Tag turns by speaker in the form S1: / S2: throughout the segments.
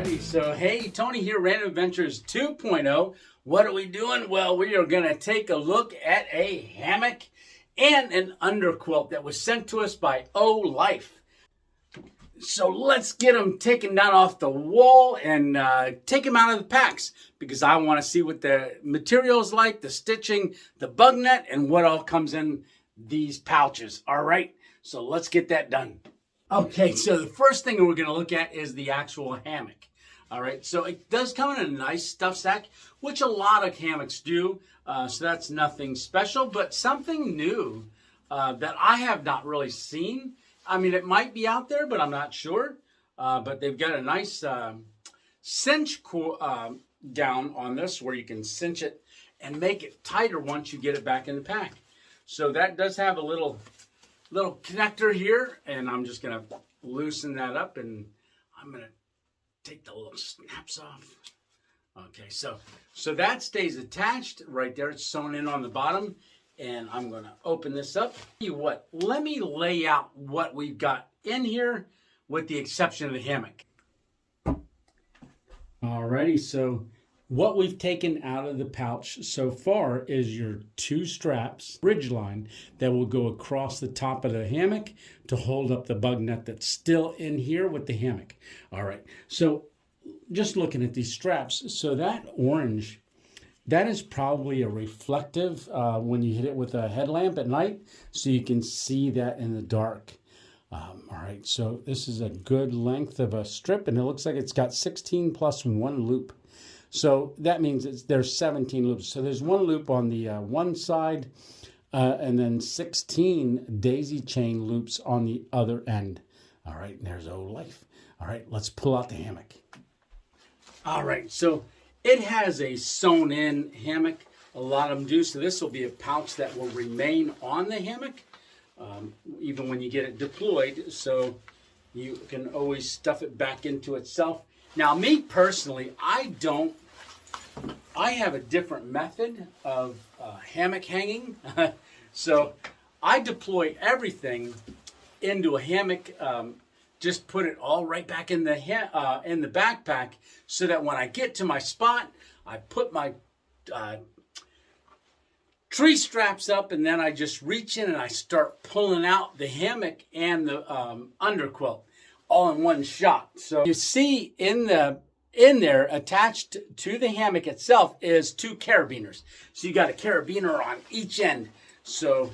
S1: Alrighty, so hey, Tony here, Random Adventures 2.0. What are we doing? Well, we are going to take a look at a hammock and an underquilt that was sent to us by Olife. So let's get them taken down off the wall and take them out of the packs, because I want to see what the material is like, the stitching, the bug net, and what all comes in these pouches. All right, so let's get that done. Okay, so the first thing we're going to look at is the actual hammock. All right, so it does come in a nice stuff sack, which a lot of hammocks do. So that's nothing special, but something new that I have not really seen. I mean, it might be out there, but I'm not sure. But they've got a nice cinch down on this where you can cinch it and make it tighter once you get it back in the pack. So that does have a little connector here, and I'm just going to loosen that up, and I'm going to take the little snaps off. Okay, so that stays attached right there. It's sewn in on the bottom, and I'm going to open this up. Tell you what, let me lay out what we've got in here with the exception of the hammock. Alrighty, so what we've taken out of the pouch so far is your two straps, ridge line, that will go across the top of the hammock to hold up the bug net that's still in here with the hammock. All right, so just looking at these straps, so that orange, that is probably a reflective when you hit it with a headlamp at night, so you can see that in the dark. All right, so this is a good length of a strip, and it looks like it's got 16 plus 1 loop. So that means there's 17 loops. So there's 1 loop on the one side, and then 16 daisy chain loops on the other end. All right, and there's Olife. All right, let's pull out the hammock. All right, so it has a sewn-in hammock. A lot of them do. So this will be a pouch that will remain on the hammock, even when you get it deployed. So you can always stuff it back into itself. Now, me personally, I have a different method of hammock hanging. So I deploy everything into a hammock, just put it all right back in the backpack, so that when I get to my spot, I put my tree straps up, and then I just reach in and I start pulling out the hammock and the underquilt all in one shot. So you see in there attached to the hammock itself is 2 carabiners. So you got a carabiner on each end. So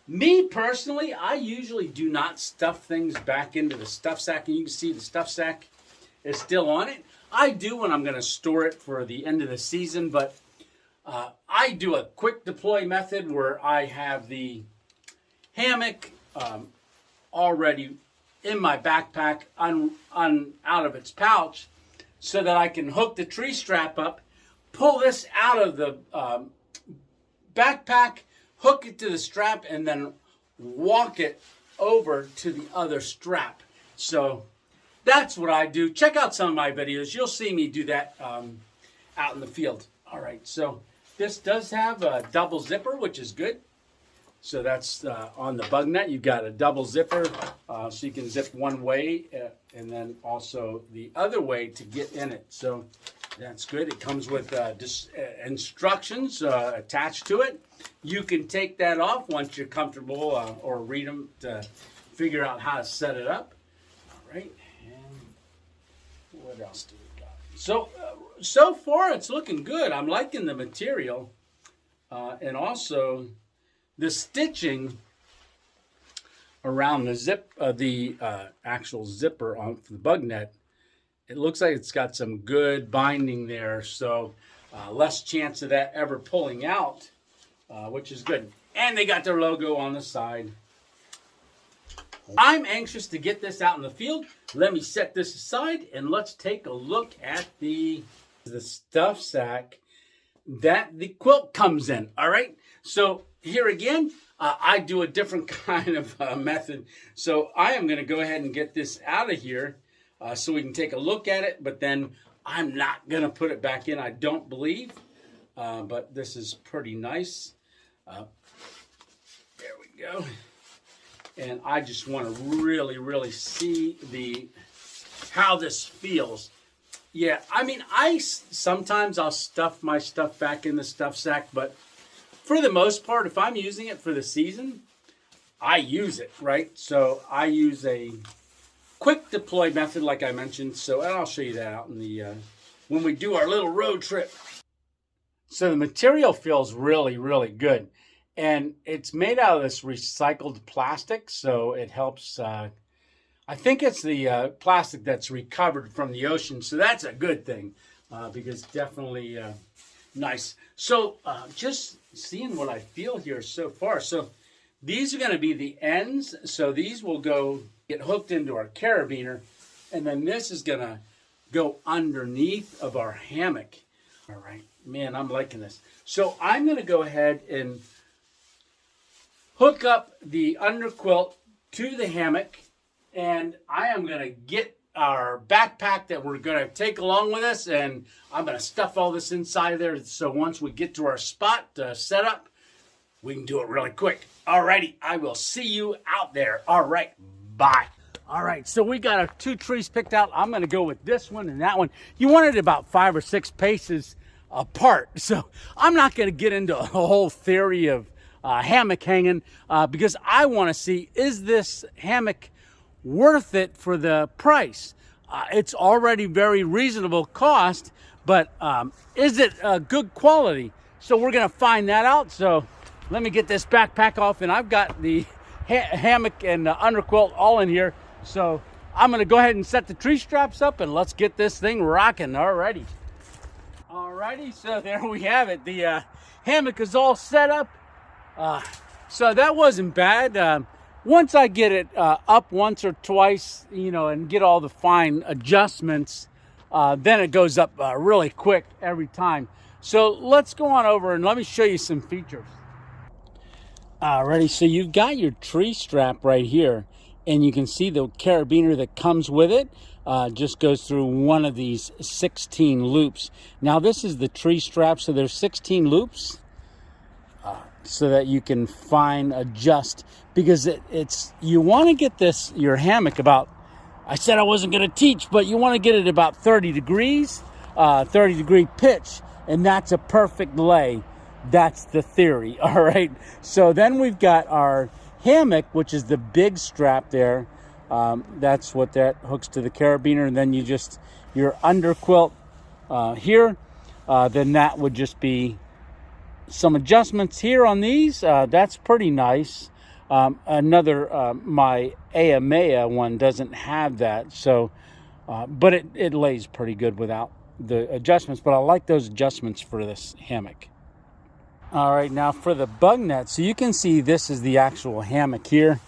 S1: me personally, I usually do not stuff things back into the stuff sack, and you can see the stuff sack is still on it. I do when I'm going to store it for the end of the season, but I do a quick deploy method where I have the hammock already in my backpack out of its pouch, so that I can hook the tree strap up, pull this out of the backpack, hook it to the strap, and then walk it over to the other strap. So that's what I do. Check out some of my videos. You'll see me do that out in the field. All right, so this does have a double zipper, which is good. So that's on the bug net. You've got a double zipper, so you can zip one way and then also the other way to get in it. So that's good. It comes with instructions attached to it. You can take that off once you're comfortable, or read them to figure out how to set it up. All right, and what else do we got? So far it's looking good. I'm liking the material, and also the stitching around the actual zipper on the bug net. It looks like it's got some good binding there, so less chance of that ever pulling out, which is good. And they got their logo on the side. I'm anxious to get this out in the field. Let me set this aside, and let's take a look at the stuff sack that the quilt comes in. All right, so here again, I do a different kind of method. So I am going to go ahead and get this out of here so we can take a look at it, but then I'm not going to put it back in, I don't believe. But this is pretty nice. There we go. And I just want to really see how this feels. Yeah, I mean, sometimes I'll stuff my stuff back in the stuff sack, but for the most part, if I'm using it for the season, I use it, right? So I use a quick deploy method, like I mentioned. So, and I'll show you that out in the when we do our little road trip. So the material feels really, really good, and it's made out of this recycled plastic, so it helps. I think it's the plastic that's recovered from the ocean, so that's a good thing because definitely nice. So just seeing what I feel here so far. So these are going to be the ends. So these will get hooked into our carabiner, and then this is going to go underneath of our hammock. All right, man, I'm liking this. So I'm going to go ahead and hook up the underquilt to the hammock, and I am going to get our backpack that we're going to take along with us, and I'm going to stuff all this inside there, so once we get to our spot set up, we can do it really quick. Alrighty, I will see you out there. All right, bye. All right, so we got our 2 trees picked out. I'm going to go with this one and that one. You wanted about 5 or 6 paces apart, so I'm not going to get into a whole theory of hammock hanging because I want to see, is this hammock worth it for the price? It's already very reasonable cost, but is it good quality? So we're going to find that out. So let me get this backpack off, and I've got the hammock and underquilt all in here. So I'm going to go ahead and set the tree straps up, and let's get this thing rocking. Alrighty. Alrighty, so there we have it. The hammock is all set up. So that wasn't bad. Once I get it up once or twice, and get all the fine adjustments, then it goes up really quick every time. So let's go on over and let me show you some features. Alrighty, so you've got your tree strap right here, and you can see the carabiner that comes with it just goes through one of these 16 loops. Now this is the tree strap, so there's 16 loops so that you can adjust, because you want to get your hammock about, I said I wasn't going to teach, but you want to get it about 30 degrees, 30 degree pitch, and that's a perfect lay. That's the theory. All right, so then we've got our hammock, which is the big strap there. That's what that hooks to the carabiner, and then your underquilt here, then that would just be some adjustments here on these. That's pretty nice. My Amaya one doesn't have that, so but it lays pretty good without the adjustments, but I like those adjustments for this hammock. All right, now for the bug net, so you can see this is the actual hammock here.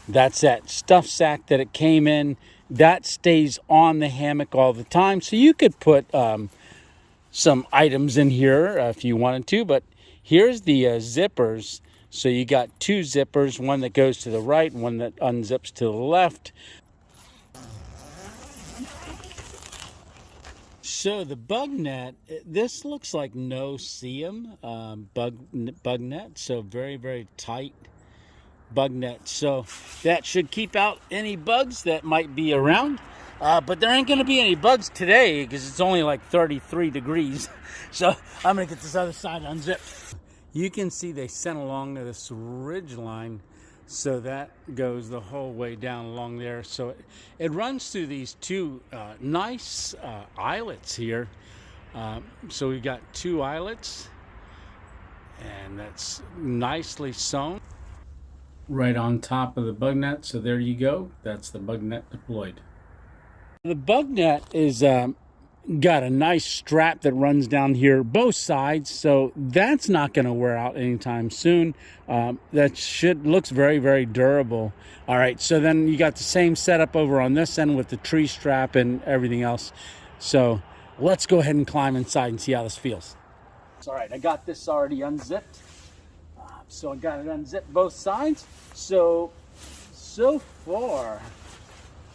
S1: That's that stuff sack that it came in. That stays on the hammock all the time, so you could put some items in here if you wanted to, but here's the zippers. So you got 2 zippers, one that goes to the right and one that unzips to the left. So the bug net, this looks like no-see-em bug net, so very, very tight bug net. So that should keep out any bugs that might be around. But there ain't going to be any bugs today because it's only like 33 degrees. So I'm going to get this other side unzipped. You can see they sent along this ridge line, so that goes the whole way down along there. So it runs through these 2 nice eyelets here. So we've got 2 eyelets, and that's nicely sewn right on top of the bug net. So there you go. That's the bug net deployed. The bug net is got a nice strap that runs down here both sides, so that's not going to wear out anytime soon. Looks very, very durable. All right, so then you got the same setup over on this end with the tree strap and everything else. So let's go ahead and climb inside and see how this feels. All right, I got this already unzipped. So I got it unzipped both sides. So far,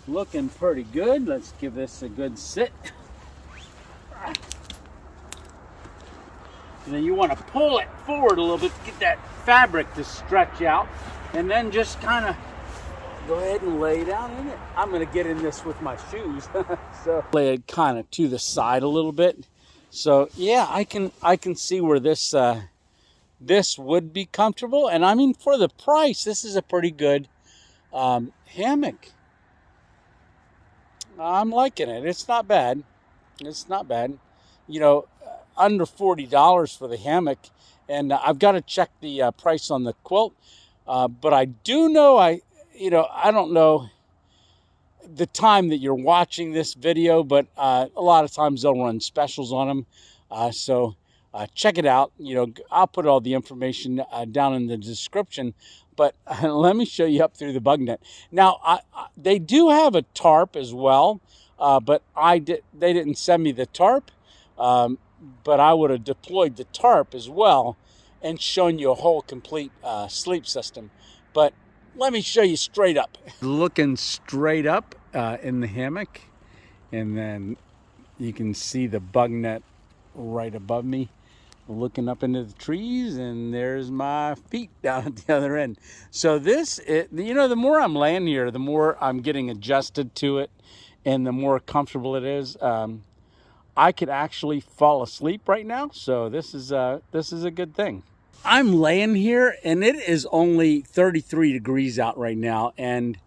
S1: looking pretty good. Let's give this a good sit. And then you want to pull it forward a little bit to get that fabric to stretch out, and then just kind of go ahead and lay down in it. I'm going to get in this with my shoes. So lay it kind of to the side a little bit. So yeah, I can see where this this would be comfortable. And I mean, for the price, this is a pretty good hammock. I'm liking it. It's not bad. It's not bad. You know, under $40 for the hammock. And I've got to check the price on the quilt. But I do know, I don't know the time that you're watching this video, but a lot of times they'll run specials on them. So check it out. You know, I'll put all the information down in the description. But let me show you up through the bug net. Now, they do have a tarp as well, but they didn't send me the tarp. But I would have deployed the tarp as well and shown you a whole complete sleep system. But let me show you straight up. Looking straight up in the hammock, and then you can see the bug net right above me, looking up into the trees, and there's my feet down at the other end. So you know, the more I'm laying here, the more I'm getting adjusted to it, and the more comfortable it is. I could actually fall asleep right now, so this is a good thing. I'm laying here, and it is only 33 degrees out right now, and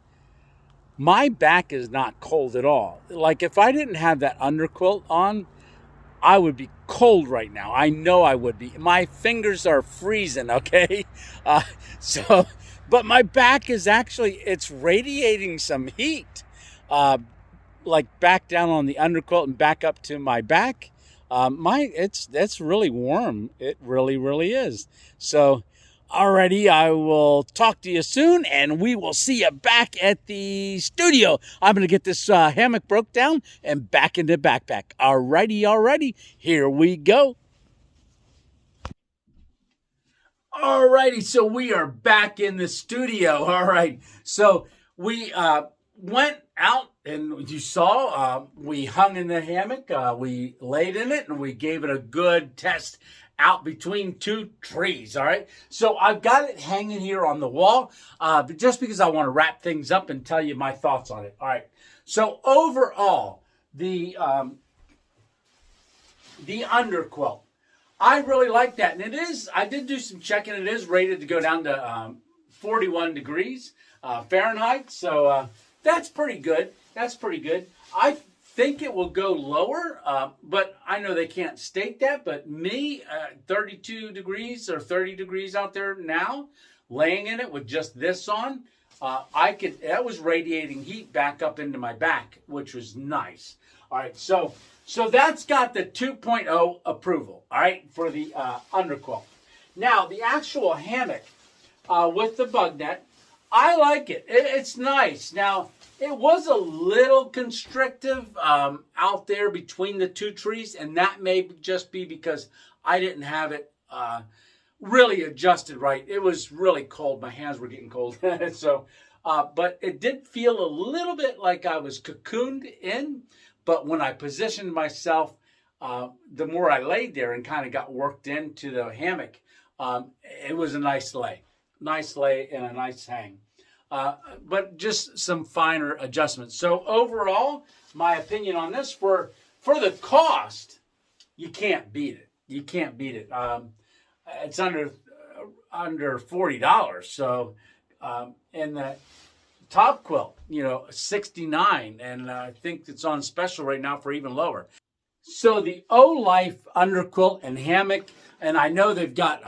S1: my back is not cold at all. Like, if I didn't have that underquilt on, I would be cold right now. I know I would be. My fingers are freezing, okay? But my back is actually, it's radiating some heat. Like back down on the underquilt and back up to my back. It's really warm. It really, really is. So, alrighty, I will talk to you soon, and we will see you back at the studio. I'm going to get this hammock broke down and back into the backpack. Alrighty, here we go. Alrighty, so we are back in the studio. Alright, so we went out, and you saw, we hung in the hammock, we laid in it, and we gave it a good test out between two trees, all right? So I've got it hanging here on the wall, just because I want to wrap things up and tell you my thoughts on it, all right? So overall, the underquilt, I really like that, and it is, I did do some checking, it is rated to go down to 41 degrees Fahrenheit, so that's pretty good. That's pretty good. I think it will go lower, but I know they can't state that. But me, 32 degrees or 30 degrees out there now, laying in it with just this on, that was radiating heat back up into my back, which was nice. All right, so that's got the 2.0 approval, all right, for the underquilt. Now, the actual hammock with the bug net, I like it. It's nice. Now, it was a little constrictive out there between the two trees, and that may just be because I didn't have it really adjusted right. It was really cold. My hands were getting cold. So, but it did feel a little bit like I was cocooned in, but when I positioned myself, the more I laid there and kind of got worked into the hammock, it was a nice lay. Nice lay and a nice hang. But just some finer adjustments. So overall, my opinion on this, for the cost, you can't beat it. You can't beat it. It's under $40. So, and the top quilt, you know, $69, and I think it's on special right now for even lower. So the Olife Underquilt and Hammock, and I know they've got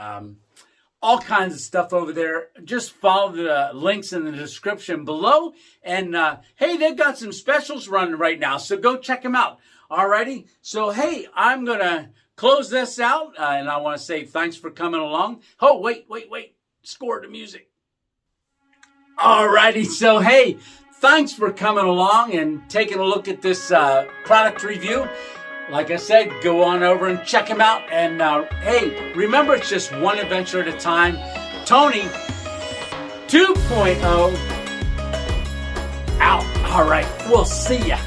S1: all kinds of stuff over there. Just follow the links in the description below. And hey, they've got some specials running right now, so go check them out. Alrighty, so hey, I'm gonna close this out, and I want to say thanks for coming along. Oh, wait, score the music. Alrighty, so hey, thanks for coming along and taking a look at this product review. Like I said, go on over and check them out. And hey, remember, it's just one adventure at a time. Tony 2.0 out. All right, we'll see ya.